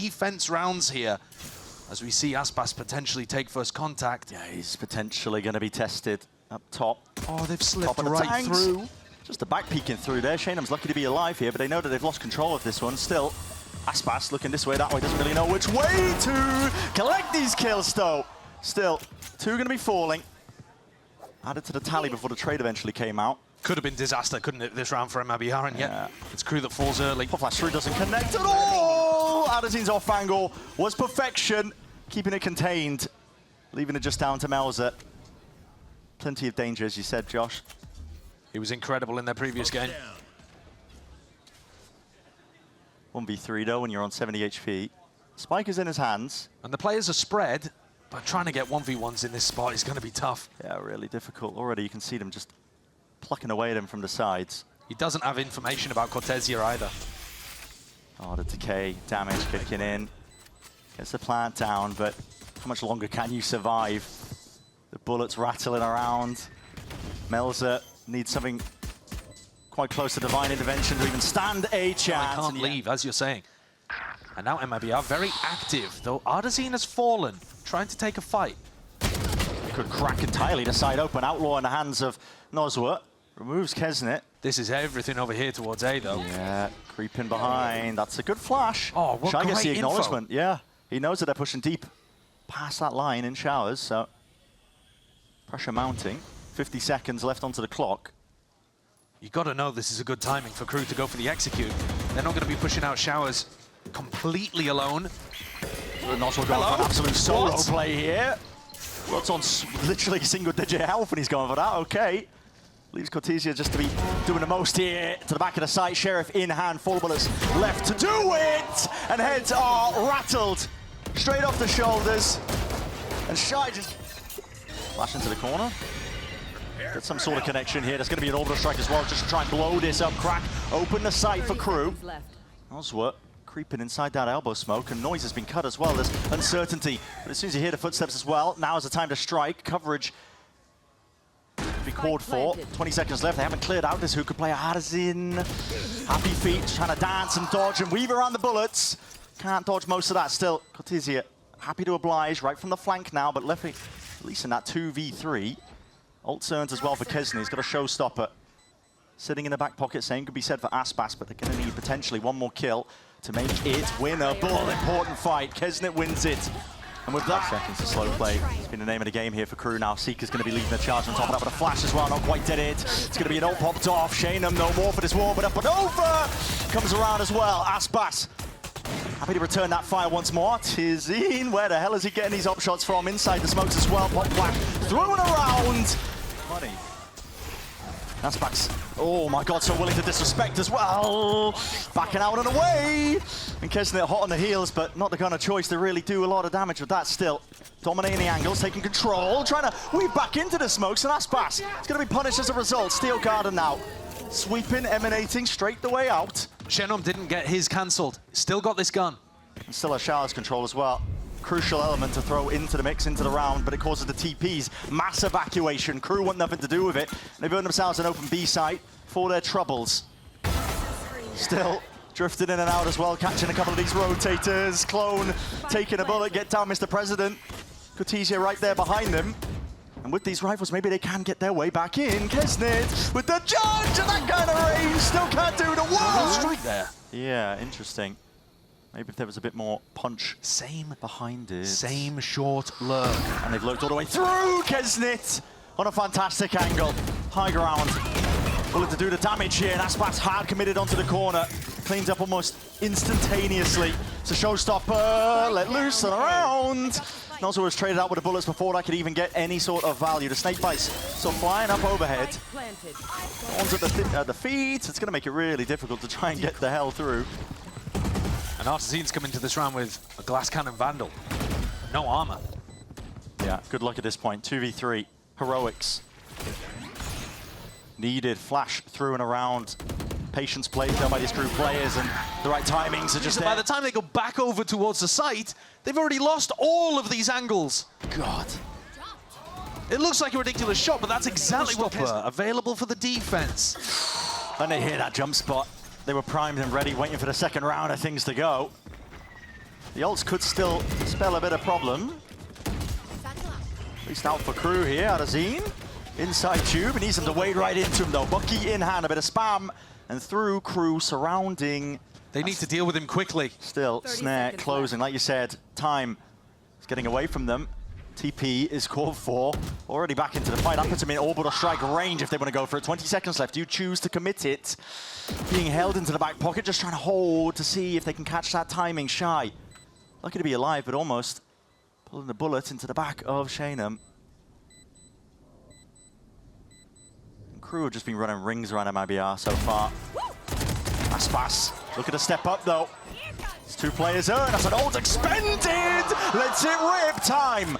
defense rounds here. As we see aspas potentially take first contact. Yeah, he's potentially going to be tested up top. Oh, they've slipped top right through. Just the back peeking through there. Xenom's lucky to be alive here, but they know that they've lost control of this one. Still, aspas looking this way, that way, doesn't really know which way to collect these kills, though. Still, 2 going to be falling. Added to the tally before the trade eventually came out. Could have been disaster, couldn't it, this round for MIBR, and yet it's KRÜ that falls early. Pop flash through doesn't connect at all. Adderzin's off angle was perfection, keeping it contained, leaving it just down to Melser. Plenty of danger, as you said, Josh. He was incredible in their previous game. 1v3 though, when you're on 70 HP. Spike is in his hands. And the players are spread, but trying to get 1v1s in this spot is going to be tough. Yeah, really difficult. Already you can see them just plucking away at him from the sides. He doesn't have information about cortezia either. Oh, the decay, damage kicking in. Gets the plant down, but how much longer can you survive? The bullets rattling around. Melser needs something quite close to divine intervention to even stand a chance. I can't leave, as you're saying. And now MIBR very active, though artzin has fallen, trying to take a fight. Could crack entirely the side open. Outlaw in the hands of Nozwa. Removes keznit. This is everything over here towards A, though. Yeah, creeping behind. That's a good flash. Oh, what Shyy great gets the info. acknowledgement. Yeah, he knows that they're pushing deep past that line in showers, so pressure mounting. 50 seconds left onto the clock. You've got to know this is a good timing for KRÜ to go for the execute. They're not going to be pushing out showers completely alone. Nozwa going for an absolute solo play here. What's on literally single-digit health, and he's going for that. Okay. Leaves cortezia just to be doing the most here. To the back of the site, Sheriff in hand, 4 bullets left to do it! And heads are rattled straight off the shoulders. And Shyy just flash into the corner. Get some sort of connection here. There's going to be an orbital strike as well, just to try and blow this up. Crack, open the site for KRÜ. Nozwa creeping inside that elbow smoke, and noise has been cut as well. There's uncertainty, but as soon as you hear the footsteps as well, now is the time to strike. Coverage be called for. 20 seconds left. They haven't cleared out this who could play artzin. Happy feet, trying to dance and dodge and weave around the bullets. Can't dodge most of that still. cortezia happy to oblige right from the flank now, but left at least in that 2v3. Ult turns as well for keznit. He's got a showstopper sitting in the back pocket. Same could be said for aspas, but they're going to need potentially one more kill to make it winnable. Important fight. Keznit wins it. And with that, seconds to slow play. It's been the name of the game here for KRÜ now. Seeker's going to be leading the charge on top of that with a flash as well. Not quite dead it. It's going to be an ult popped off. Xenom no more for this war, but up and over. Comes around as well. aspas happy to return that fire once more. artzin, where the hell is he getting these up shots from? Inside the smokes as well. Pop black thrown around. Money. aspas, oh my god, so willing to disrespect as well. Backing out and away. And keznit hot on the heels, but not the kind of choice to really do a lot of damage with that still. Dominating the angles, taking control, trying to weave back into the smokes, and aspas it's going to be punished as a result. Steel Garden now. Sweeping, emanating straight the way out. Xenom didn't get his cancelled. Still got this gun. And still has showers control as well. Crucial element to throw into the mix, into the round, but it causes the TPs. Mass evacuation. KRÜ want nothing to do with it. They burn themselves an open B site for their troubles. Still drifting in and out as well, catching a couple of these rotators. Clone taking a bullet. Get down, Mr. President. cortezia right there behind them. And with these rifles, maybe they can get their way back in. keznit with the judge and that kind of range. Still can't do the work. Strike there. Yeah, interesting. Maybe if there was a bit more punch behind it. Same short lurk. And they've lurked all the way through. keznit on a fantastic angle. High ground. Willing to do the damage here. And aspas hard committed onto the corner. Cleans up almost instantaneously. It's a showstopper. Let loose and around. Nozwa was traded out with the bullets before that could even get any sort of value. The snake bites so flying up overhead. Onto the feet. It's going to make it really difficult to try and get the hell through. And artzin's come into this round with a glass cannon vandal. No armor. Yeah, good luck at this point. 2v3. Heroics. Needed flash through and around. Patience played though by these KRÜ players, and the right timings are just there. By the time they go back over towards the site, they've already lost all of these angles. God. It looks like a ridiculous shot, but that's exactly what available for the defense. And they hear that jump spot. They were primed and ready, waiting for the second round of things to go. The ults could still spell a bit of problem. At least out for KRÜ here, artzin. Inside tube, and needs him to wade right into him though. Bucky in hand, a bit of spam, and through KRÜ surrounding. They need to deal with him quickly. Still, snare closing, like you said, time is getting away from them. TP is called for, already back into the fight. That puts him in orbital strike range if they want to go for it. 20 seconds left, you choose to commit it. Being held into the back pocket, just trying to hold to see if they can catch that timing. Shyy, lucky to be alive, but almost pulling the bullet into the back of xenom. KRÜ have just been running rings around MIBR so far. Aspas, looking to step up though. It's 2 players earned, that's an ult expended! Let's it rip, time!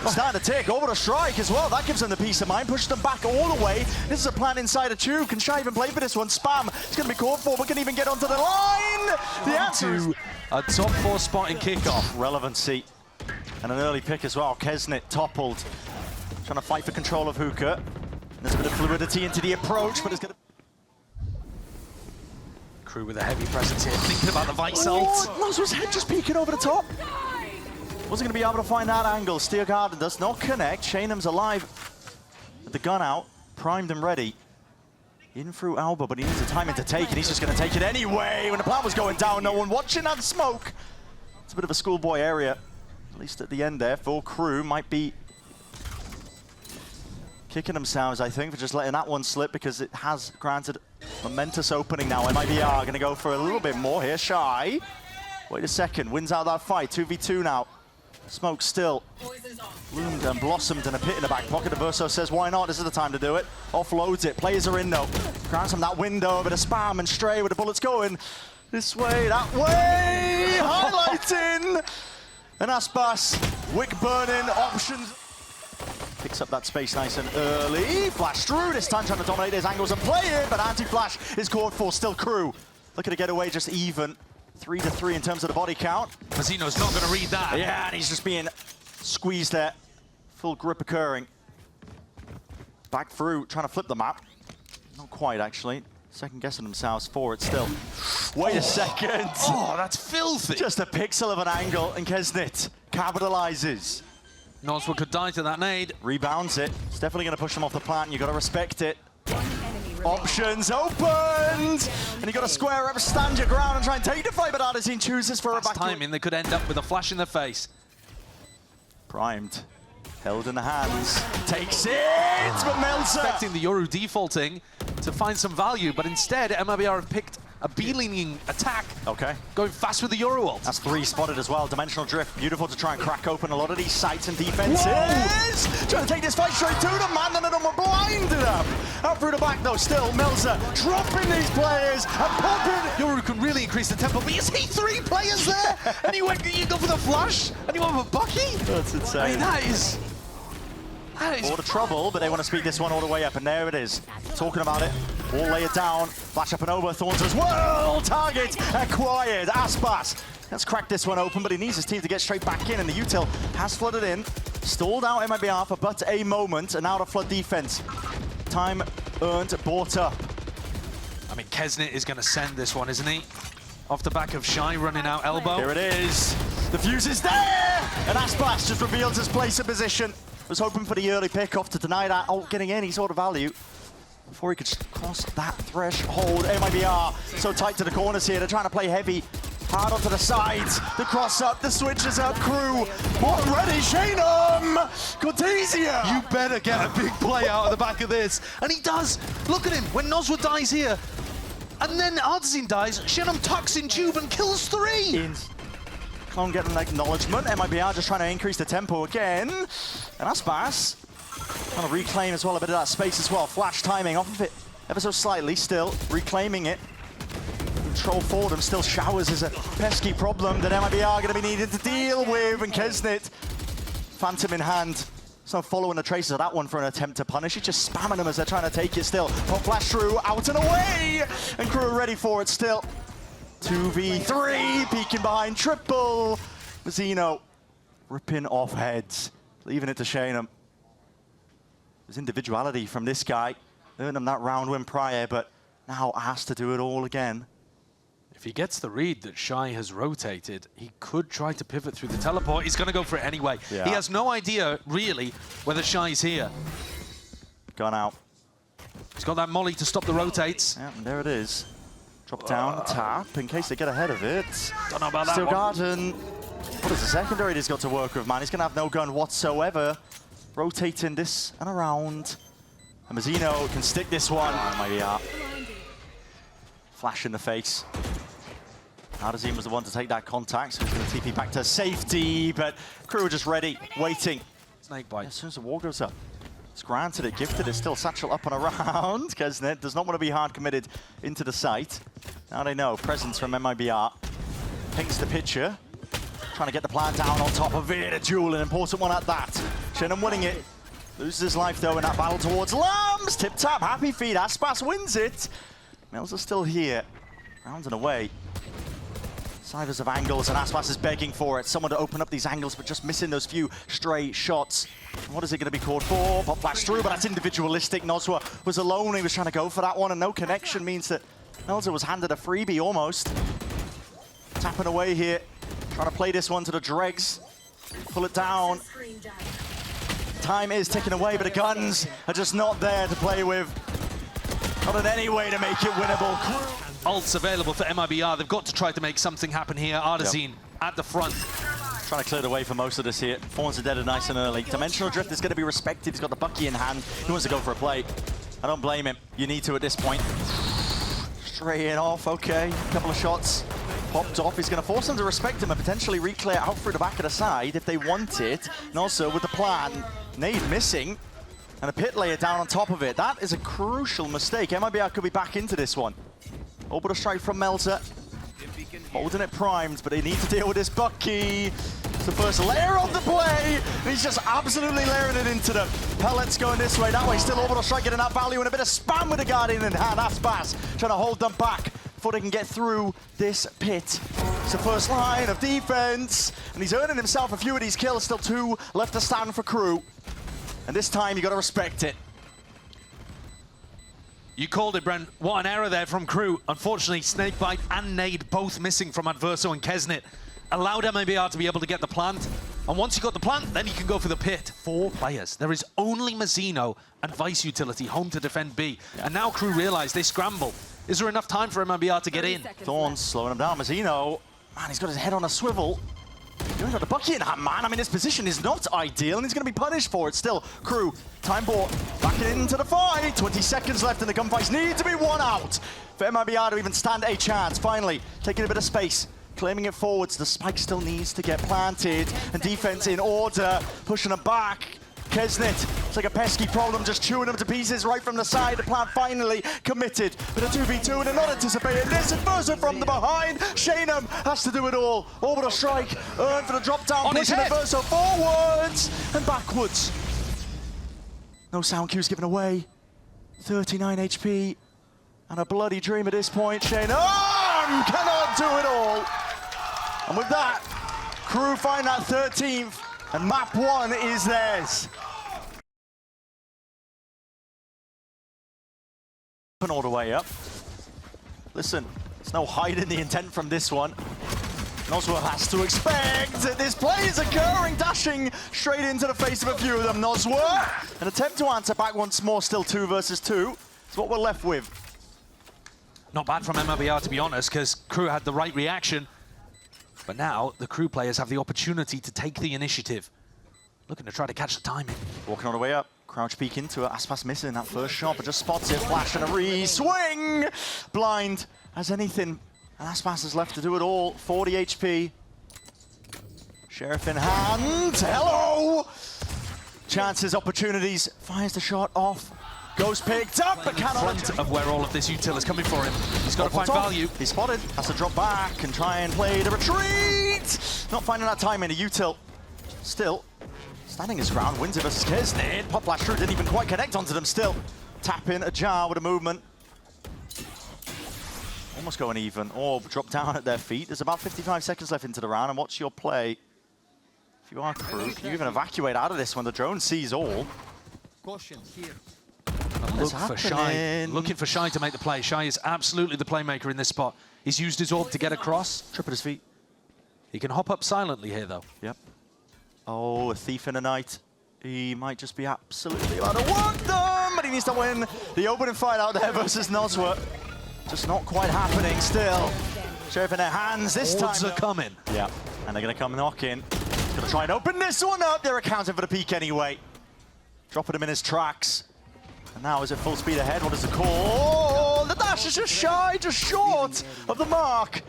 Starting to take over the strike as well, that gives them the peace of mind, pushes them back all the way. This is a plan inside a tube, can Shyy even play for this one? Spam, it's going to be called for, but can even get onto the line! The answer is a top 4 spot in kickoff. Relevancy, and an early pick as well. Keznit toppled, trying to fight for control of Hookah. There's a bit of fluidity into the approach, but it's going to... KRÜ with a heavy presence here, thinking about the Vice ult. Nozo's head just peeking over the top. Wasn't going to be able to find that angle. Steergarden does not connect. xenom's alive with the gun out, primed and ready. In through Alba, but he needs the timing to take it. He's just going to take it anyway. When the plan was going down, no one watching that smoke. It's a bit of a schoolboy area, at least at the end there, for KRÜ. Might be kicking themselves, I think, for just letting that one slip because it has granted momentous opening now. MIBR going to go for a little bit more here. Shyy, wait a second, wins out that fight. 2v2 now. Smoke still bloomed and blossomed in a pit in the back pocket. Adverso says, why not? This is the time to do it. Offloads it. Players are in though. Grabs from that window, a bit of spam and stray with the bullets going this way, that way. Highlighting. And aspas, wick burning options. Picks up that space nice and early. Flash through, this time trying to dominate his angles and play it, but anti-flash is called for. Still KRÜ looking to get away just even. 3-3 in terms of the body count. Mazino's not going to read that. Yeah, and he's just being squeezed there. Full grip occurring. Back through, trying to flip the map. Not quite, actually. Second guessing themselves for it still. Wait a second. Oh, that's filthy. Just a pixel of an angle, and keznit capitalizes. Noz could die to that nade. Rebounds it. It's definitely going to push him off the plant. You got to respect it. Options opened! And you got to square up, stand your ground and try and take the fight, but artzin chooses for a back. Timing, they could end up with a flash in the face. Primed. Held in the hands. Takes it! But Melser! Expecting the Yoru defaulting to find some value, but instead MIBR have picked a B-leaning attack. Okay. Going fast with the Yoru ult. That's 3 spotted as well. Dimensional drift. Beautiful to try and crack open a lot of these sites and defenses. Trying to take this fight straight to them, man, and then we're blinded up. Out through the back though, still Melser dropping these players and popping. Yoru can really increase the tempo, but you see 3 players there, and you go for the flash, and you went for Bucky? That's insane. I mean, that is all the trouble, but they want to speed this one all the way up, and there it is. Talking about it, all lay it down, flash up and over, Thorns as well, target acquired, aspas. Let's crack this one open, but he needs his team to get straight back in, and the util has flooded in, stalled out MIBR for but a moment, and now the flood defense. Time earned, bought up. I mean, keznit is going to send this one, isn't he? Off the back of Shyy running out elbow. Here it is, the fuse is there, and aspas just reveals his place and position. Was hoping for the early pick-off to deny that ult getting any sort of value before he could cross that threshold. MIBR so tight to the corners here. They're trying to play heavy, hard onto the sides. The cross up, the switches up. KRÜ, what ready? xenom! Cortezia! You better get a big play out of the back of this. And he does. Look at him. When Nozwa dies here, and then artzin dies, xenom tucks in tube and kills 3. Clone getting an acknowledgement. MIBR just trying to increase the tempo again. And aspas trying to reclaim as well a bit of that space as well. Flash timing off of it ever so slightly still. Reclaiming it. Control for them. Still showers is a pesky problem that MIBR going to be needed to deal with. And keznit, phantom in hand. It's not following the traces of that one for an attempt to punish. He's just spamming them as they're trying to take it still. Pop flash through, out and away. And KRÜ are ready for it still. 2v3, peeking behind, triple. Mazino ripping off heads, leaving it to xenom. There's individuality from this guy. Earned him that round win prior, but now has to do it all again. If he gets the read that Shyy has rotated, he could try to pivot through the teleport. He's going to go for it anyway. Yeah. He has no idea, really, whether Shy's here. Gone out. He's got that molly to stop the rotates. Yeah, and there it is. Drop down, tap, in case they get ahead of it. Don't know about that Still one. Garden. What is the secondary he's got to work with, man? He's going to have no gun whatsoever. Rotating this and around. And Mazino can stick this one. MIBR. Flash in the face. Artzin was the one to take that contact, so he's going to TP back to safety, but KRÜ are just ready, waiting. Snake bite. As soon as the wall goes up, it's granted it, gifted it, still satchel up and around. Keznit does not want to be hard committed into the site. Now they know, presence from MIBR. Paints the picture, trying to get the plan down on top of it. A duel, an important one at that. Xenom winning it. Loses his life though in that battle towards Lambs. Tip tap, happy feet, aspas wins it. Melser are still here, round and away. Siders of angles, and aspas is begging for it. Someone to open up these angles, but just missing those few stray shots. And what is it going to be called for? Pop flash through, but that's individualistic. Noswa was alone, he was trying to go for that one, and no connection means that Melser was handed a freebie almost. Tapping away here, trying to play this one to the dregs. Pull it down. Time is ticking away, but the guns are just not there to play with. Not in any way to make it winnable. Ults available for MIBR. They've got to try to make something happen here. Artzin at the front. Trying to clear the way for most of this here. Fawns are dead nice and early. Dimensional Drift is going to be respected. He's got the Bucky in hand. He wants to go for a play. I don't blame him. You need to at this point. Straight in off, okay. Couple of shots. Popped off. He's going to force them to respect him and potentially re-clear out through the back of the side if they want it. And also with the plan, nade missing. And a pit layer down on top of it. That is a crucial mistake. MIBR could be back into this one. Orbital strike from Melser. Holding it primed, but they need to deal with this Bucky. It's the first layer of the play. And he's just absolutely layering it into them. Pellets going this way, that way. Still orbital strike getting that value and a bit of spam with the Guardian in hand. aspas trying to hold them back before they can get through this pit. It's the first line of defense. And he's earning himself a few of these kills. Still 2 left to stand for KRÜ. And this time, you got to respect it. You called it, Brent. What an error there from KRÜ. Unfortunately, Snakebite and Nade both missing from adverso and keznit. Allowed MIBR to be able to get the plant. And once you got the plant, then you can go for the pit. 4 players. There is only Mazino and Vice Utility home to defend B. Yeah. And now KRÜ realize they scramble. Is there enough time for MIBR to get in? Thorns slowing him down. Mazino, man, he's got his head on a swivel. He's got the Bucky in hand, man. I mean, his position is not ideal, and he's going to be punished for it. Still, KRÜ, time bought, back into the fight. 20 seconds left, and the gunfights need to be won out for MIBR to even stand a chance. Finally, taking a bit of space, claiming it forwards. The spike still needs to get planted, and defense in order, pushing them back. Keznit, it's like a pesky problem, just chewing them to pieces right from the side. The plan finally committed with a 2v2, and they're not anticipating this. Adverso from the behind. Xenom has to do it all. Orbital strike, earned for the drop down, pushing adverso forwards and backwards. No sound cues given away. 39 HP and a bloody dream at this point. Xenom cannot do it all. And with that, KRÜ find that 13th. And map 1 is theirs. All the way up. Listen, there's no hiding the intent from this one. Noswa has to expect that this play is occurring, dashing straight into the face of a few of them. Noswa, an attempt to answer back once more, still 2 versus 2. It's what we're left with. Not bad from MIBR, to be honest, because KRÜ had the right reaction. But now, the KRÜ players have the opportunity to take the initiative. Looking to try to catch the timing. Walking all the way up. Crouch peek into it. aspas missing that first shot, but just spots it. Flash and a re-swing! Blind as anything. And aspas is left to do it all. 40 HP. Sheriff in hand. Hello! Chances, opportunities. Fires the shot off. Goes picked up, but cannot. Front of where all of this util is coming for him. He's got to find value. He's spotted. Has to drop back and try and play the retreat. Not finding that time in a util. Still, standing his ground. Wins it versus keznit. Pop flash through. Didn't even quite connect onto them still. Tap in, ajar with a movement. Almost going even. Orb drop down at their feet. There's about 55 seconds left into the round. And what's your play? If you are KRÜ, can you even evacuate out of this when the drone sees all? Caution here. look for Shyy. Looking for Shyy to make the play. Shyy is absolutely the playmaker in this spot. He's used his orb to get across. Trip at his feet. He can hop up silently here, though. Yep. Oh, a thief in the night. He might just be absolutely about to walk them, but he needs to win the opening fight out there versus Noswa. Just not quite happening still. Sheriff in their hands this time. Odds are coming. Yeah, and they're going to come knocking. Going to try and open this one up. They're accounting for the peak anyway. Dropping him in his tracks. And now is it full speed ahead? What is the call? The dash is just shy, just short of the mark.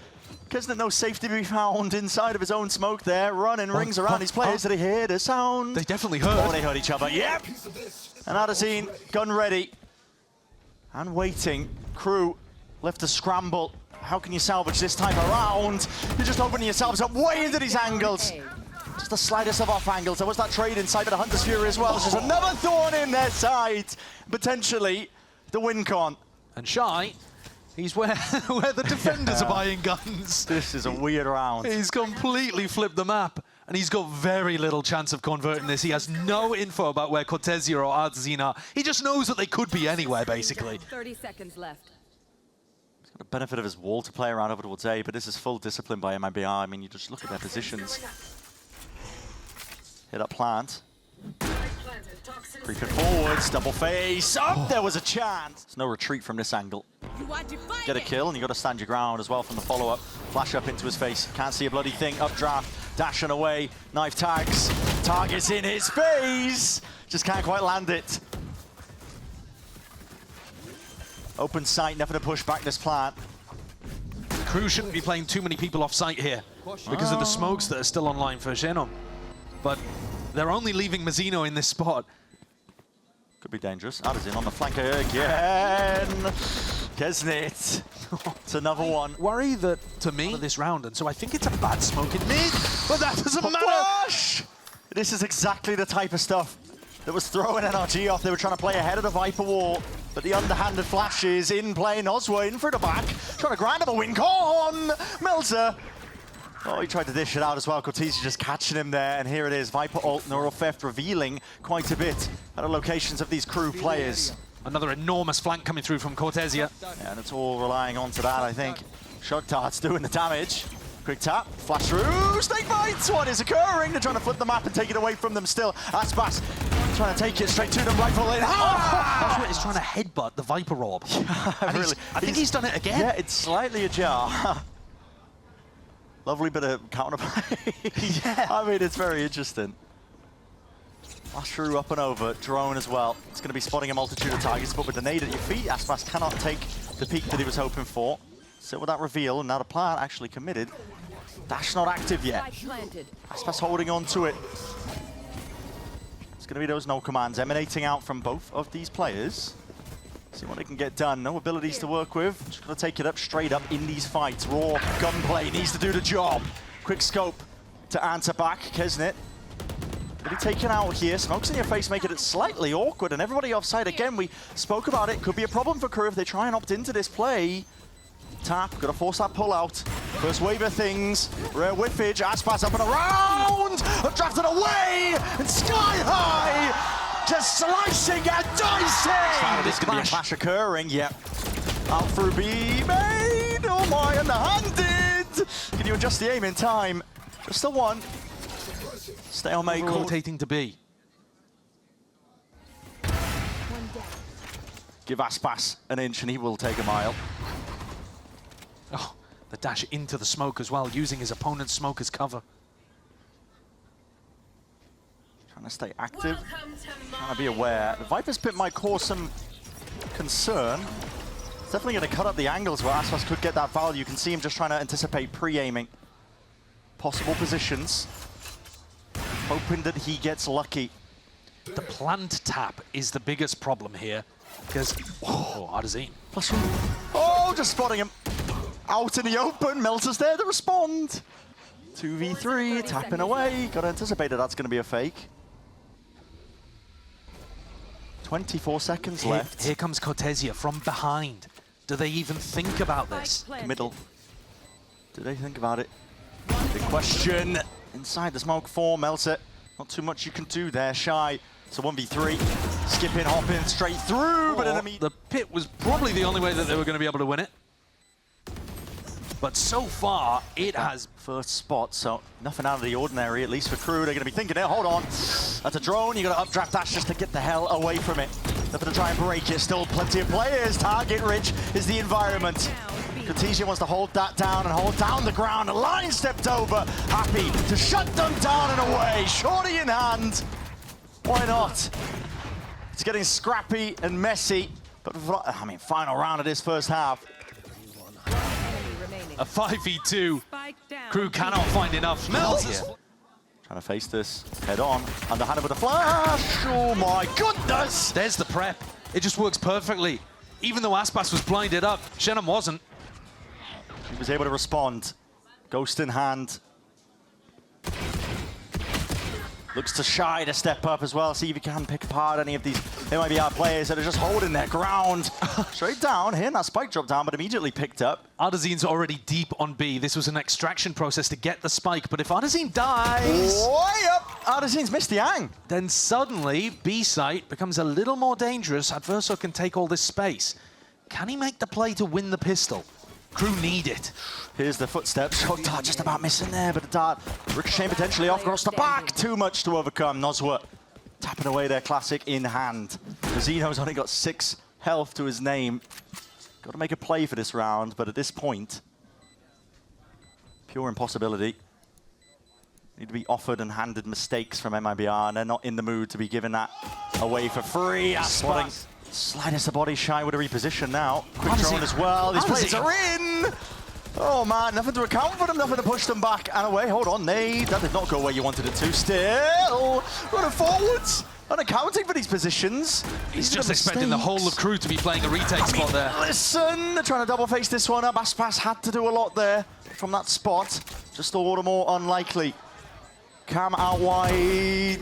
Keznit, no safety to be found inside of his own smoke there. Running rings around his players. Did they hear the sound? They definitely heard. Oh, they heard each other. Yep. And artzin, gun ready. And waiting. KRÜ left to scramble. How can you salvage this time around? You're just opening yourselves up way into these angles. Just the slightest of off angles. There was that trade inside of the Hunter's Fury as well. There's just another thorn in their side. Potentially the win con. And Shyy, he's where the defenders are buying guns. This is a weird round. He's completely flipped the map, and he's got very little chance of converting this. He has no info about where cortezia or artzin are. He just knows that they could be anywhere, basically. 30 seconds left. He's got the benefit of his wall to play around over towards A, but this is full discipline by MIBR. I mean, you just look at their positions. Hit up plant. Creeping forwards, double face. Oh, there was a chance. There's no retreat from this angle. Get a kill, and you got to stand your ground as well from the follow-up. Flash up into his face. Can't see a bloody thing. Updraft, dashing away. Knife tags. Targets in his face. Just can't quite land it. Open sight, never to push back this plant. KRÜ shouldn't be playing too many people off site here because of the smokes that are still online for xenom. But they're only leaving Mazino in this spot. Could be dangerous. artzin on the flank again. Keznit. It's another one. Worry that, to me, this round, and so I think it's a bad smoke in mid, but that doesn't matter. Flash! This is exactly the type of stuff that was throwing NRG off. They were trying to play ahead of the Viper wall, but the underhanded flashes in play. Noswa in for the back, trying to grind up a win con. Melser. Oh, he tried to dish it out as well. cortezia just catching him there, and here it is. Viper ult, neural theft revealing quite a bit at the locations of these KRÜ players. Another enormous flank coming through from cortezia. Yeah, and it's all relying onto that, I think. Shock darts doing the damage. Quick tap, flash through, snake bites! What is occurring? They're trying to flip the map and take it away from them still. Aspas trying to take it straight to them, rifle in. That's what he's trying to headbutt the Viper orb. Really, I think he's done it again. Yeah, it's slightly ajar. Lovely bit of counterplay. Yeah. I mean, it's very interesting. Flash through up and over, drone as well. It's going to be spotting a multitude of targets, but with the nade at your feet, Aspas cannot take the peak that he was hoping for. So with that reveal, and now the plant actually committed. Dash not active yet. Aspas holding on to it. It's going to be those no commands emanating out from both of these players. See what they can get done. No abilities to work with. Just got to take it up straight up in these fights. Raw gunplay needs to do the job. Quick scope to answer back. Keznit. Will be taken out here. Smokes in your face, making it slightly awkward. And everybody offside again. We spoke about it. Could be a problem for KRÜ if they try and opt into this play. Tap. Got to force that pull out. First wave of things. Rare whiffage. Aspas up and around. Drafted away. And sky high. Just slicing and dicing! There's going to be a clash occurring, yep. Out through B, made! Oh my, underhanded! Can you adjust the aim in time? Just the one. Stalemate. Rotating to B. Give Aspas an inch and he will take a mile. Oh, the dash into the smoke as well, using his opponent's smoke as cover. Trying to stay active, trying to be aware. The Viper's pit might cause some concern. It's definitely going to cut up the angles where Aspas could get that value. You can see him just trying to anticipate pre-aiming possible positions, hoping that he gets lucky. The plant tap is the biggest problem here, because, oh, artzin. Oh, just spotting him. Out in the open, Melser's there to respond. 2v3, tapping away. Got to anticipate that that's going to be a fake. 24 seconds left. Here comes cortezia from behind. Do they even think about this? Middle. Do they think about it? Big question. Inside the smoke for Melser. Not too much you can do there. Shyy It's a 1v3. Skipping, hopping straight through, but enemy. The pit was probably the only way that they were going to be able to win it. But so far, it has... First spot, so nothing out of the ordinary, at least for KRÜ. They're going to be thinking, hold on, that's a drone. You got to updraft dash just to get the hell away from it. Nothing to try and break it. Still plenty of players. Target rich is the environment. cortezia wants to hold that down and hold down the ground. A line stepped over. Happy to shut them down and away. Shorty in hand. Why not? It's getting scrappy and messy. But, I mean, final round of this first half. A 5v2. KRÜ cannot find enough. Melser trying to face this head on. Underhanded with a flash. Oh my goodness! There's the prep. It just works perfectly. Even though aspas was blinded up, xenom wasn't. He was able to respond. Ghost in hand. Looks to Shyy to step up as well, see if he can pick apart any of these MIBR players that are just holding their ground. Straight down, hitting that spike drop down, but immediately picked up. Artzin's already deep on B. This was an extraction process to get the spike, but if Artzin dies... Way up! Artzin's missed the hang. Then suddenly, B site becomes a little more dangerous. Adverso can take all this space. Can he make the play to win the pistol? KRÜ need it. Here's the footsteps. Shot dart just about missing there, but the dart ricocheting potentially off across the back. Too much to overcome. Nozwa tapping away their classic in hand. Mazino's only got 6 health to his name. Got to make a play for this round, but at this point, pure impossibility. Need to be offered and handed mistakes from MIBR, and they're not in the mood to be giving that away for free. Spotting. Sliding the body, Shyy with a reposition now. Quick drone as well. These players are in! Oh man, nothing to account for them, nothing to push them back and away. Hold on, Nade. That did not go where you wanted it to. Still running forwards, unaccounting for these positions. He's just expecting the whole of KRÜ to be playing a retake spot there. Listen, they're trying to double face this one up. aspas had to do a lot there from that spot. Just all the more unlikely. Cam out wide.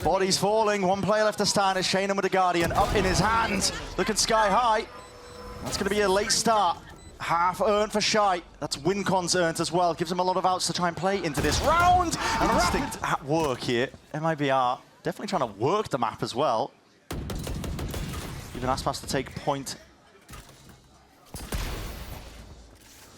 Bodies falling. One player left to stand. It's xenom with the Guardian up in his hand. Looking sky high. That's going to be a late start. Half earned for Shyy. That's win cons earned as well. Gives him a lot of outs to try and play into this round. And instinct at work here. MIBR definitely trying to work the map as well. Even aspas to take point.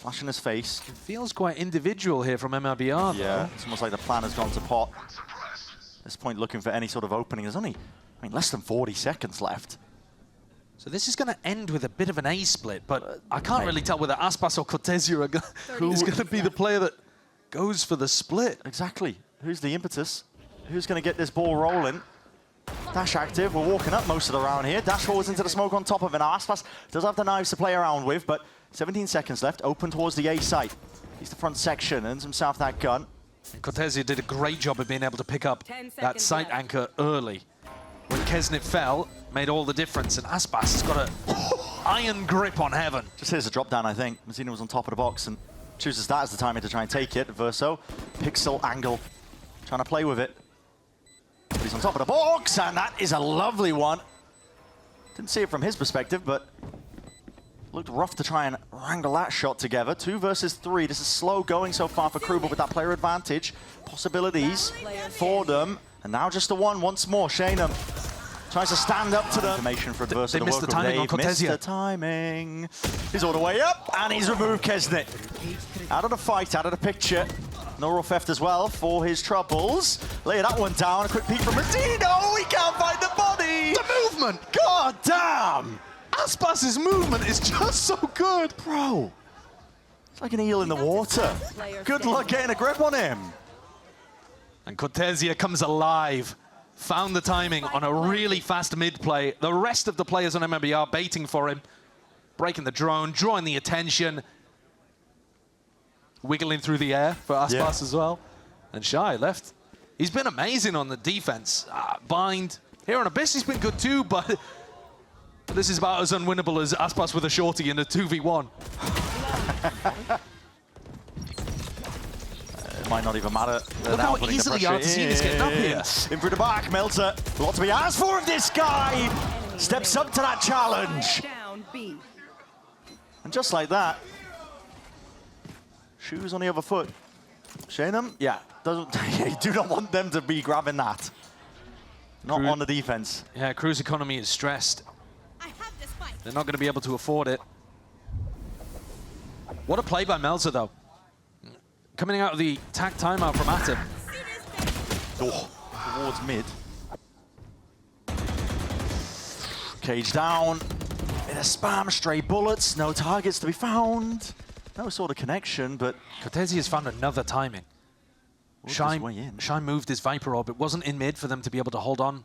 Flash in his face. It feels quite individual here from MIBR, though. Yeah, it's almost like the plan has gone to pot. At this point, looking for any sort of opening. There's only, less than 40 seconds left. So this is going to end with a bit of an A split, but I can't really tell whether aspas or cortezia are who's going to be the player that goes for the split. Exactly. Who's the impetus? Who's going to get this ball rolling? Dash active. We're walking up most of the round here. Dash forwards into the smoke on top of it. Now aspas does have the knives to play around with, but 17 seconds left. Open towards the A site. He's the front section. Earns himself that gun. And cortezia did a great job of being able to pick up that site anchor early. When keznit fell, made all the difference, and aspas has got an iron grip on heaven. Just here's a drop down, I think. Mazino was on top of the box and chooses that as the timing to try and take it. Verso, pixel angle, trying to play with it. But he's on top of the box, and that is a lovely one. Didn't see it from his perspective, but looked rough to try and wrangle that shot together. 2 versus 3. This is slow going so far for KRÜ, but with that player advantage, possibilities for them. And now just the one once more. xenom tries to stand up to them. Information for adverso. They missed the timing on cortezia. Missed the timing. He's all the way up, and he's removed keznit. Out of the fight, out of the picture. Neural theft as well for his troubles. Lay that one down. A quick peek from Mazino. He can't find the body. The movement! God damn! aspas's movement is just so good. Bro, it's like an eel in the water. Good luck getting a grip on him. And cortezia comes alive. Found the timing on a really fast mid play. The rest of the players on MIBR baiting for him. Breaking the drone, drawing the attention. Wiggling through the air for aspas as well. And Shyy left. He's been amazing on the defense. Bind. Here on Abyss, he's been good too, but this is about as unwinnable as aspas with a shorty in a 2v1. It might not even matter. Look how easily Artzin is getting up here. In through the back, Melser. A lot to be asked for of this guy. Steps up to that challenge. And just like that, shoes on the other foot. xenom, yeah, doesn't. You do not want them to be grabbing that. Not on the defense. Yeah, KRÜ's economy is stressed. I have this fight. They're not going to be able to afford it. What a play by Melser, though. Coming out of the tack timeout from Atom. Oh, towards mid. Cage down. In a spam, stray bullets, no targets to be found. No sort of connection, but Cortezia has found another timing. Shyy moved his Viper orb. It wasn't in mid for them to be able to hold on.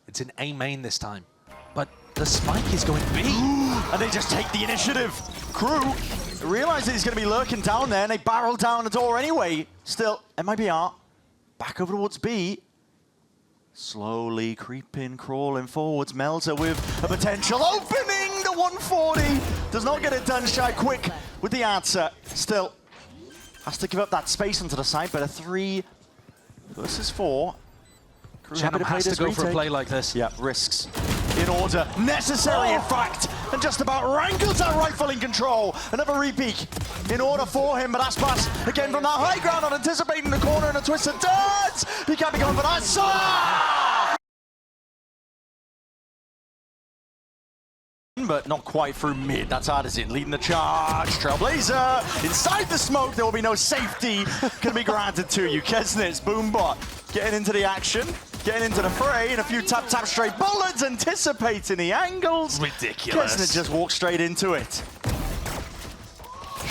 It's in A main this time. But the spike is going B. And they just take the initiative. KRÜ realize that he's going to be lurking down there, and they barrel down the door anyway. Still, MIBR back over towards B. Slowly creeping, crawling forwards. Melser with a potential opening. The 140 does not get it done. Shyy quick with the answer. Still has to give up that space onto the side, but a 3 versus 4. KRÜ happy to play has this to go for a retake. play like this. Yeah, risks in order. Necessary, in fact, and just about wrangles that rifle in control. Another repeat in order for him, but aspas again from that high ground, not anticipating the corner and a twist and turns. He can't be going for that. But not quite through mid. That's artzin leading the charge. Trailblazer inside the smoke. There will be no safety can be granted to you. Keznit's Boombot getting into the action, getting into the fray, and a few tap straight bullets, anticipating the angles. Ridiculous. Keznit just walked straight into it.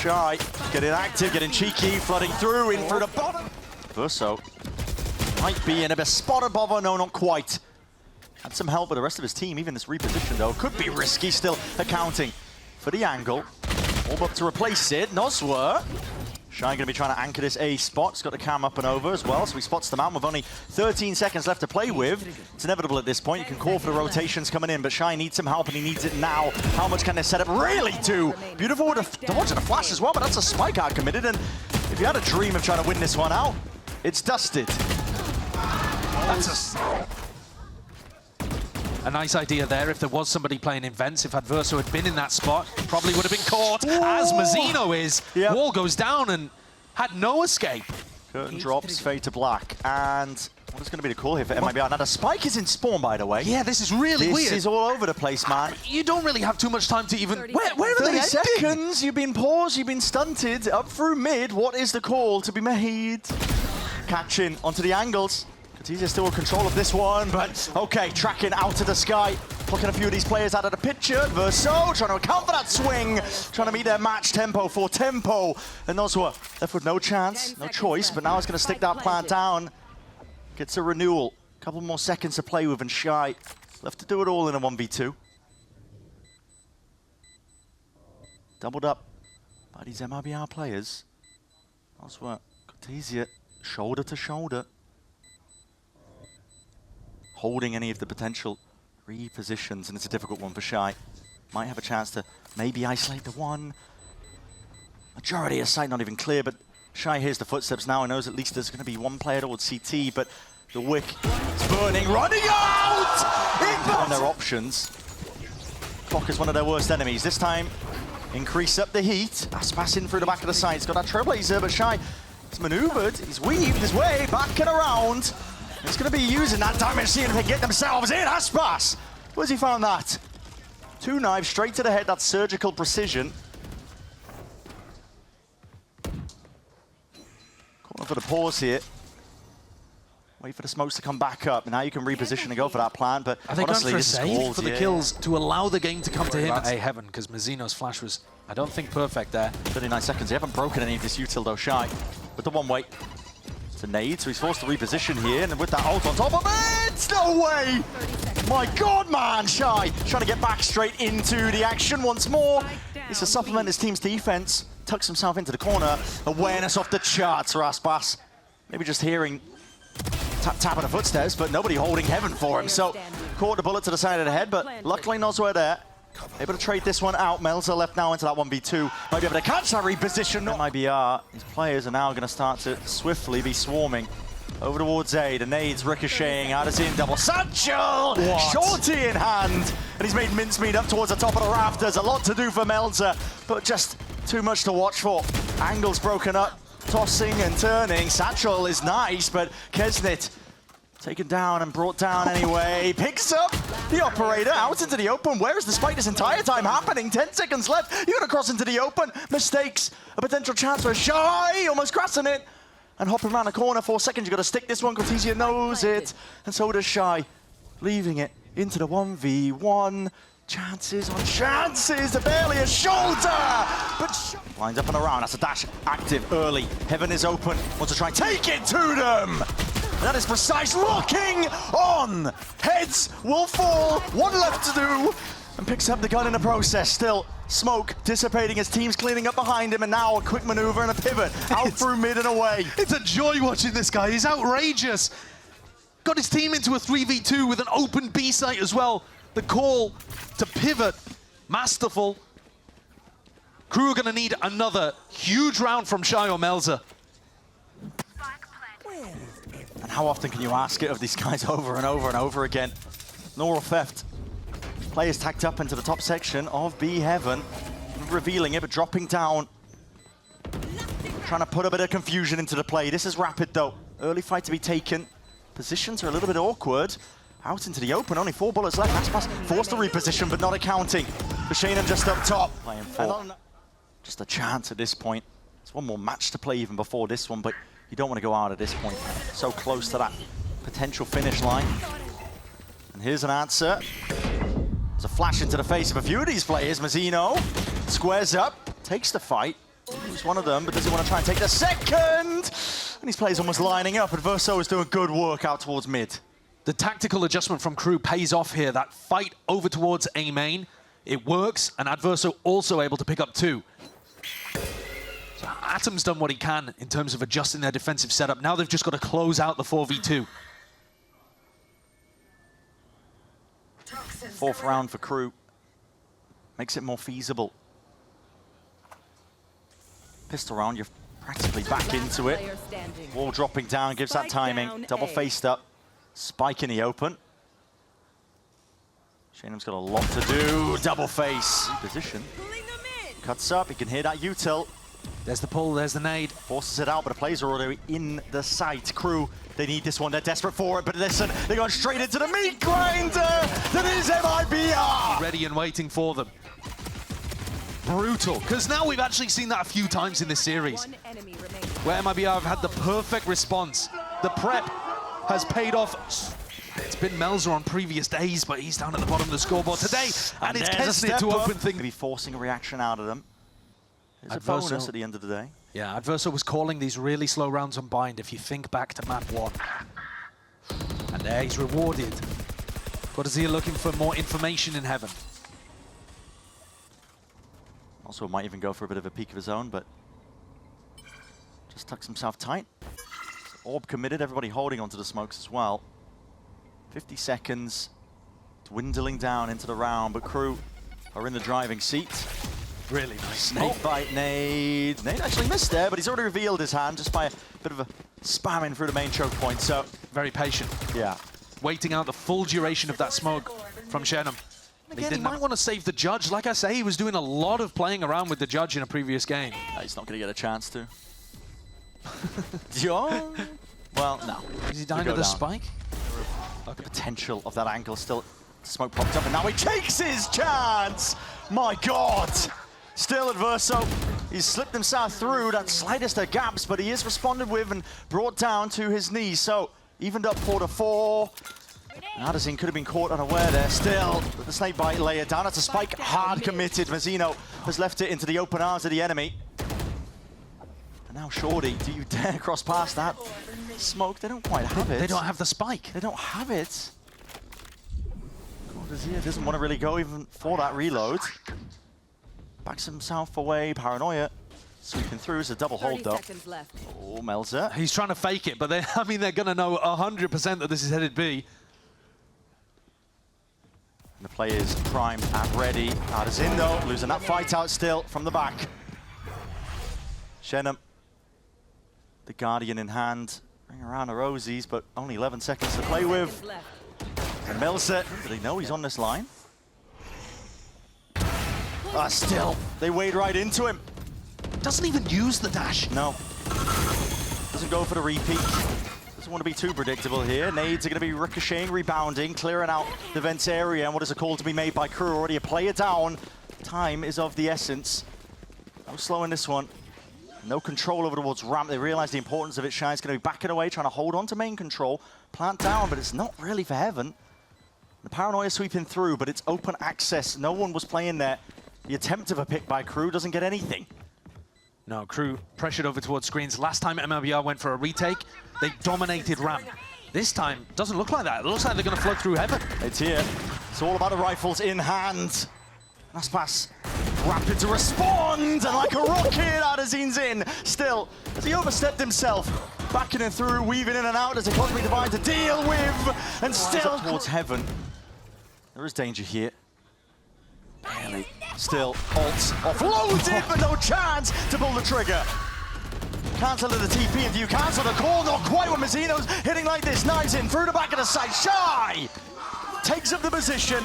Shyy getting active, getting cheeky, flooding through in through the bottom. Verso might be in a bit spot above, no, not quite. Had some help with the rest of his team. Even this reposition, though, could be risky. Still accounting for the angle. All up to replace it. Noswer. Shyy going to be trying to anchor this A spot. He's got the cam up and over as well, so he spots them out with only 13 seconds left to play with. It's inevitable at this point. You can call for the rotations coming in, but Shyy needs some help, and he needs it now. How much can this setup really do? Beautiful with a dodge and a flash as well, but that's a spike out committed, and if you had a dream of trying to win this one out, it's dusted. That's a nice idea there. If there was somebody playing in vents, if Adverso had been in that spot, probably would have been caught, as Mazino is. Yep. Wall goes down and had no escape. Curtain drops, fade to black, and what is going to be the call here for MIBR? Now the spike is in spawn, by the way. Yeah, this is really weird. This is all over the place, man. You don't really have too much time to even... Where are 30 they ending? seconds, you've been paused, you've been stunted, up through mid. What is the call to be made? Catching onto the angles. Cortezia still in control of this one, but okay, tracking out of the sky. Plucking a few of these players out of the picture. Verso trying to account for that swing, trying to meet their match tempo for tempo. And Noswer left with no chance, no choice, but now he's going to stick that plan down. Gets a renewal. A couple more seconds to play with, and Shyy left to do it all in a 1v2. Doubled up by these MIBR players. Noswer, Cortezia, shoulder to shoulder. Holding any of the potential repositions, and it's a difficult one for Shyy. Might have a chance to maybe isolate the one. Majority of sight not even clear, but Shyy hears the footsteps now and knows at least there's going to be one player towards CT, but the wick is burning, running out! On their options. Clock is one of their worst enemies. This time, increase up the heat. Aspas in through the back of the side. He's got that Trailblazer, but Shyy has maneuvered. He's weaved his way back and around. He's going to be using that damage, seeing if they get themselves in. Aspas! Where's he found that? 2 knives straight to the head, that's surgical precision. Calling for the pause here. Wait for the smokes to come back up. Now you can reposition and go for that plan, but Are they honestly, going for a this is save calls, for the yeah. kills to allow the game to come to him? Hey, heaven, because Mazino's flash was, I don't think, perfect there. 39 seconds, they haven't broken any of this util though, Shyy. With the one way. It's a nade, so he's forced to reposition here, and with that ult on top of it, no way! My God, man, Shyy trying to get back straight into the action once more. It's to supplement his team's defense, tucks himself into the corner. Awareness off the charts for aspas. Maybe just hearing tap of the footsteps, but nobody holding heaven for him. So caught the bullet to the side of the head, but luckily Noswer there. Able to trade this one out. Melser left now into that 1v2. Might be able to catch that reposition. MIBR, these players are now going to start to swiftly be swarming over towards A. The nades ricocheting. artzin double satchel. Shorty in hand. And he's made mincemeat up towards the top of the rafters. A lot to do for Melser, but just too much to watch for. Angles broken up. Tossing and turning. Satchel is nice, but Keznit Taken down and brought down anyway. Picks up the operator out into the open. Where is the spike this entire time happening? 10 seconds left. You're going to cross into the open. Mistakes. A potential chance for Shyy. Almost crossing it. And hopping around the corner. 4 seconds. You've got to stick this one. cortezia knows it. And so does Shyy. Leaving it into the 1v1. Chances on chances. Barely a shoulder. But lines up and around. That's a dash active early. Heaven is open. Wants to try and take it to them. That is precise, locking on! Heads will fall, one left to do, and picks up the gun in the process. Still, smoke dissipating as teams cleaning up behind him, and now a quick maneuver and a pivot, out through mid and away. It's a joy watching this guy, he's outrageous. Got his team into a 3v2 with an open B site as well. The call to pivot, masterful. KRÜ are gonna need another huge round from Shyy or Melser. And how often can you ask it of these guys over and over and over again? Neural theft. Players tacked up into the top section of B Heaven. Revealing it, but dropping down. Trying to put a bit of confusion into the play. This is rapid though. Early fight to be taken. Positions are a little bit awkward. Out into the open, only 4 bullets left. Aspas forced to reposition, but not accounting. For Xenom just up top. Playing for just a chance at this point. There's one more match to play even before this one, but you don't want to go out at this point. So close to that potential finish line. And here's an answer. There's a flash into the face of a few of these players. Mazino squares up, takes the fight. He's one of them, but does he want to try and take the second? And these players almost lining up. Adverso is doing good work out towards mid. The tactical adjustment from KRÜ pays off here. That fight over towards A main, it works, and Adverso also able to pick up 2. So Atom's done what he can in terms of adjusting their defensive setup. Now they've just got to close out the 4v2. 4th round for KRÜ. Makes it more feasible. Pistol round, you're practically back into it. Wall dropping down, gives that timing. Double faced up. Spike in the open. Xenom's got a lot to do. Double face. Position. Cuts up, he can hear that util. There's the pull, there's the nade. Forces it out, but the players are already in the sight. KRÜ, they need this one, they're desperate for it, but listen, they're going straight into the meat grinder! That is MIBR! Ready and waiting for them. Brutal, because now we've actually seen that a few times in this series. Where MIBR have had the perfect response. The prep has paid off. It's been Melser on previous days, but he's down at the bottom of the scoreboard today, and it's keznit to open things. Maybe forcing a reaction out of them. It's a bonus at the end of the day. Yeah, Adverso was calling these really slow rounds on bind if you think back to map 1. And there he's rewarded. cortezia looking for more information in Heaven. Also might even go for a bit of a peek of his own, but just tucks himself tight. Orb committed, everybody holding onto the smokes as well. 50 seconds, dwindling down into the round, but KRÜ are in the driving seat. Really nice. Snake bite nade. Nade actually missed there, but he's already revealed his hand just by a bit of a spamming through the main choke point, so. Very patient. Yeah. Waiting out the full duration of that smoke from Xenom. Again, he might want to save the judge. Like I say, he was doing a lot of playing around with the judge in a previous game. He's not going to get a chance to. Well, no. Is he dying to the spike? The potential of that angle still. Smoke popped up and now he takes his chance! My God! Still Adverso. He's slipped himself through that slightest of gaps, but he is responded with and brought down to his knees. So, evened up 4-4. Artzin could have been caught unaware there. Still, the snake bite layer down. That's a spike hard committed. Mazino has left it into the open arms of the enemy. And now Shorty, do you dare cross past that smoke? They don't quite have it. They don't have the spike. They don't have it. cortezia doesn't want to really go even for that reload. Backs himself away, paranoia. Sweeping through is a double hold though. Oh, Melser. He's trying to fake it, but they're going to know 100% that this is headed B. And the players primed and ready. Artzin though, losing that fight out still from the back. Xenom, the Guardian in hand. Bring around the Rosies, but only 11 seconds to play with. And Melser, do they know he's on this line? Still, they wade right into him. Doesn't even use the dash. No. Doesn't go for the repeat. Doesn't want to be too predictable here. Nades are going to be ricocheting, rebounding, clearing out the vents area, and what is a call to be made by KRÜ? Already a player down. Time is of the essence. No slowing this one. No control over towards ramp. They realize the importance of it. Shy's going to be backing away, trying to hold on to main control. Plant down, but it's not really for heaven. The paranoia sweeping through, but it's open access. No one was playing there. The attempt of a pick by KRÜ doesn't get anything. No, KRÜ pressured over towards screens. Last time MIBR went for a retake, they dominated ramp. This time, doesn't look like that. It looks like they're going to flood through heaven. It's here. It's all about the rifles in hand. aspas rapid to respond, and like a rocket, artzin's in. Still, as he overstepped himself, backing and through, weaving in and out as a cosmic divine to deal with, and still towards heaven. There is danger here. Barely. Still, ults offloaded, but no chance to pull the trigger. Cancel to the TP in view, cancel the call, not quite when Mazino's hitting like this. Knives in through the back of the site. Shyy takes up the position.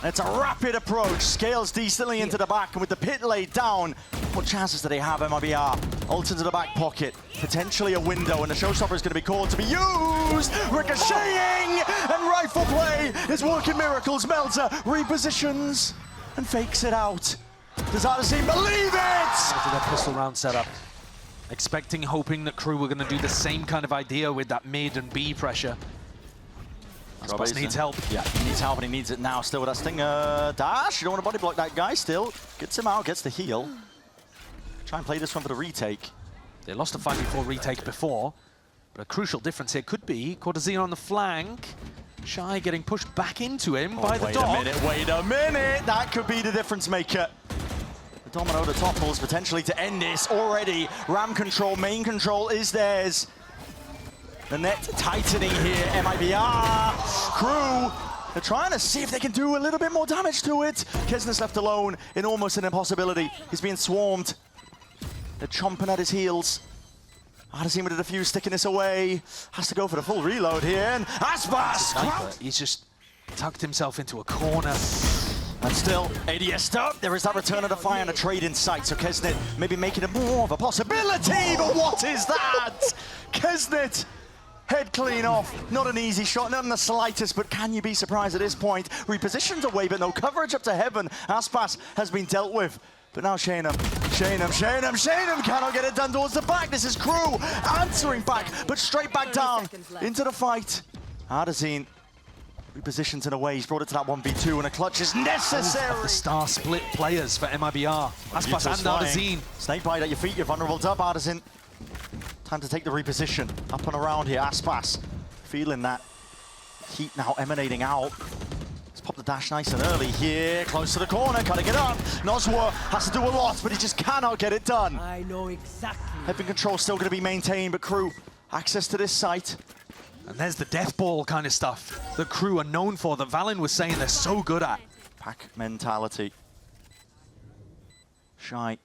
It's a rapid approach, scales decently into the back, and with the pit laid down, what chances do they have, MIBR? Ult into the back pocket, potentially a window, and the showstopper is going to be called to be used! Ricocheting! And rifle play is working miracles. Melser repositions and fakes it out. Does artzin believe it? After that pistol round setup, expecting, hoping that KRÜ were going to do the same kind of idea with that mid and B pressure. aspas needs help. Yeah, he needs help, and he needs it now. Still with that Stinger dash. You don't want to body block that guy. Still gets him out, gets the heal. Try and play this one for the retake. They lost a 5v4 retake before, but a crucial difference here could be cortezia on the flank. Shyy getting pushed back into him by the dog. Wait a minute. That could be the difference maker. The domino, the topples, potentially to end this already. Ram control, main control is theirs. The net tightening here, MIBR. KRÜ, they're trying to see if they can do a little bit more damage to it. Keznit's left alone in almost an impossibility. He's being swarmed. They're chomping at his heels. artzin with a defuse, sticking this away. Has to go for the full reload here, and aspas! He's just tucked himself into a corner. And still, ADS up. There is that return of the fire and a trade in sight. So keznit maybe making it more of a possibility, but what is that? keznit, head clean off. Not an easy shot, not in the slightest, but can you be surprised at this point? Repositions away, but no coverage up to heaven. aspas has been dealt with. But now Xenom cannot get it done towards the back. This is KRÜ answering back, but straight back down into the fight. artzin repositions in a way. He's brought it to that 1v2, and a clutch is necessary. Both the star split players for MIBR. aspas and artzin. Snakebite at your feet, you're vulnerable to artzin. Time to take the reposition. Up and around here, aspas feeling that heat now emanating out. Pop the dash nice and early here, close to the corner, cutting it up. Nozwa has to do a lot, but he just cannot get it done. I know exactly. Heading control still going to be maintained, but KRÜ access to this site. And there's the death ball kind of stuff that KRÜ are known for, that Valen was saying they're so good at. Pack mentality. Shyy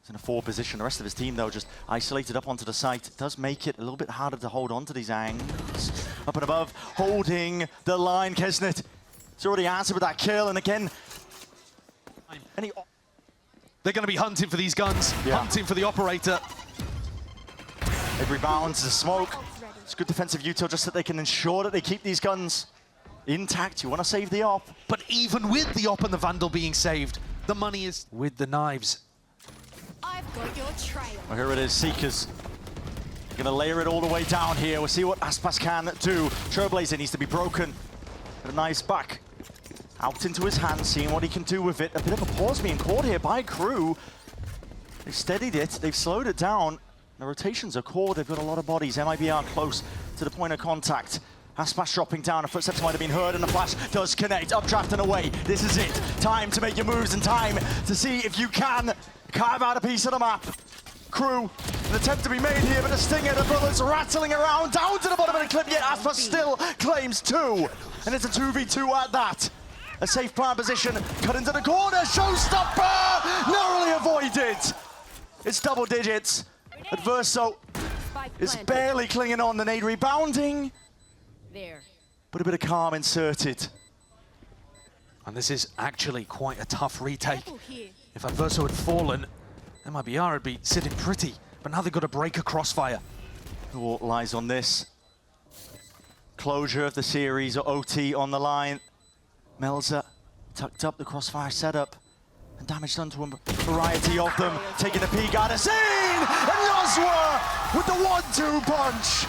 is in a forward position. The rest of his team, though, just isolated up onto the site. It does make it a little bit harder to hold on to these angles. Up and above, holding the line, keznit. He's already answered with that kill, and again, they're going to be hunting for these guns, hunting for the operator. It rebounds the smoke. It's good defensive util just so they can ensure that they keep these guns intact. You want to save the op. But even with the op and the Vandal being saved, the money is with the knives. I've got your trail. Well, here it is, Seekers. Going to layer it all the way down here. We'll see what aspas can do. Trailblazer needs to be broken. But a nice back. Out into his hand, seeing what he can do with it. A bit of a pause being caught here by KRÜ. They've steadied it, they've slowed it down. The rotations are caught, they've got a lot of bodies. MIBR close to the point of contact. aspas dropping down, a footsteps might have been heard, and the flash does connect. Updraft and away, this is it. Time to make your moves and time to see if you can carve out a piece of the map. KRÜ, an attempt to be made here, but the Stinger, the bullets rattling around, down to the bottom of the clip, yet aspas still claims 2. And it's a 2v2 at that. A safe prime position, cut into the corner, showstopper! Narrowly avoided! It's double digits. Adverso is barely clinging on, the nade rebounding. There. But a bit of calm inserted. And this is actually quite a tough retake. If Adverso had fallen, MIBR would be sitting pretty. But now they've got to break a crossfire. What lies on this? Closure of the series, OT on the line. Melser tucked up the crossfire setup. And damage done to a variety of them. Taking a peek at a scene! And Yosua with the 1-2 punch!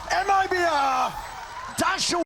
MIBR! Dash away!